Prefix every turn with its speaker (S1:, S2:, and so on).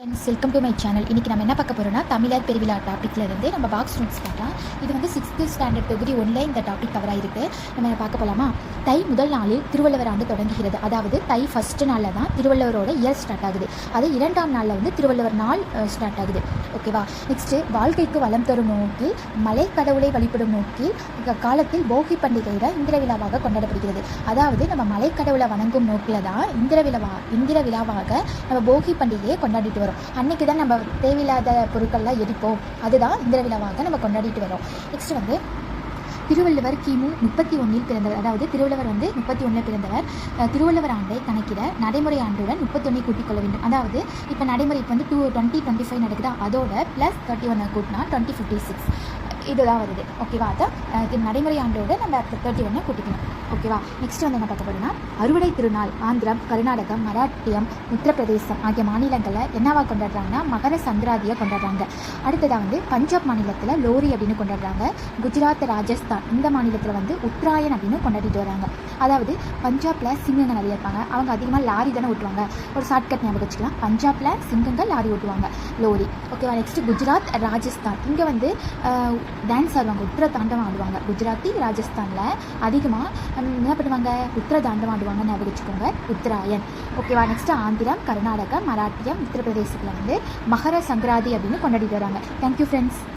S1: Welcome to my channel. இன்றைக்கி நம்ம என்ன பார்க்க போகிறோம்னா தமிழர் பெருவிழா டாப்பிக்கில் இருந்து நம்ம பாக்ஸ் நோட்ஸ் பார்க்கலாம். இது வந்து 6th ஸ்டாண்டர்ட் தொகுதி 1 இந்த டாபிக் கவராக இருக்குது. நம்ம பார்க்க போகலாமா? தை முதல் நாளில் திருவள்ளுவர் ஆண்டு தொடங்குகிறது. அதாவது தை ஃபஸ்ட்டு நாளில் தான் திருவள்ளுவரோட இயர் ஸ்டார்ட் ஆகுது. அது 2ஆம் நாளில் வந்து திருவள்ளுவர் நாள் ஸ்டார்ட் ஆகுது. ஓகேவா? நெக்ஸ்ட்டு வாழ்க்கைக்கு வளம் தரும் நோக்கில் மலை கடவுளை வழிபடும் நோக்கில் காலத்தில் போகி பண்டிகையில் இந்திர விழாவாக கொண்டாடப்படுகிறது. அதாவது நம்ம மலை கடவுளை வணங்கும் நோக்கில் தான் இந்திர விழாவாக நம்ம போகி பண்டிகையை கொண்டாடிட்டு வரோம். அன்றைக்கி தான் நம்ம தேவையில்லாத பொருட்கள்லாம் எரிப்போம். அதுதான் இந்திர விழாவாக நம்ம கொண்டாடிட்டு வரோம். நெக்ஸ்ட் வந்து திருவள்ளுவர் கிமு 31 பிறந்தவர். அதாவது திருவள்ளுவர் வந்து 31 பிறந்தவர். திருவள்ளுவர் ஆண்டை கணக்கிட நடைமுறை ஆண்டுடன் 31 கூட்டிக் கொள்ள வேண்டும். அதாவது இப்போ நடைமுறை இப்போ வந்து 2025 நடக்குதா, அதோட ப்ளஸ் 31 கூட்டினா 2056 இதுதான் வருது. ஓகேவா? அதான் நடைமுறை ஆண்டோட நம்ம 31 கூட்டிக்கணும். ஓகேவா? நெக்ஸ்ட் வந்து என்ன பார்க்க போகிறோம்னா அறுவடை திருநாள் ஆந்திரம், கர்நாடகம், மராட்டியம், உத்தரப்பிரதேசம் ஆகிய மாநிலங்களில் என்னவா கொண்டாடுறாங்கன்னா மகர சங்கராந்தியை கொண்டாடுறாங்க. அடுத்ததாக வந்து பஞ்சாப் மாநிலத்தில் லோரி அப்படின்னு கொண்டாடுறாங்க. குஜராத், ராஜஸ்தான் இந்த மாநிலத்தில் வந்து உத்தராயன் அப்படின்னு கொண்டாடிட்டு வராங்க. அதாவது பஞ்சாபில் சிங்கங்கள் நிறைய இருப்பாங்க. அவங்க அதிகமாக லாரி தானே ஓட்டுவாங்க. ஒரு ஷார்ட்கட் ஞாபகம் வச்சுக்கலாம். பஞ்சாபில் சிங்கங்கள் லாரி ஓட்டுவாங்க, லோரி. ஓகேவா? நெக்ஸ்ட்டு குஜராத், ராஜஸ்தான் இங்கே வந்து டான்ஸ் ஆடுவாங்க, உத்தர தாண்டவம் ஆடுவாங்க. குஜராத்தி, ராஜஸ்தானில் அதிகமாக என்ன பண்ணுவாங்க? உத்தர தாண்டவம் ஆடுவாங்க, ஞாபகம் வச்சுக்கோங்க, உத்தராயன். ஓகேவா? நெக்ஸ்ட்டு ஆந்திரம், கர்நாடகா, மராட்டியம், உத்தரப்பிரதேசத்தில் வந்து மகர சங்கராந்தி அப்படின்னு கொண்டாடிட்டு வராங்க. Thank you friends.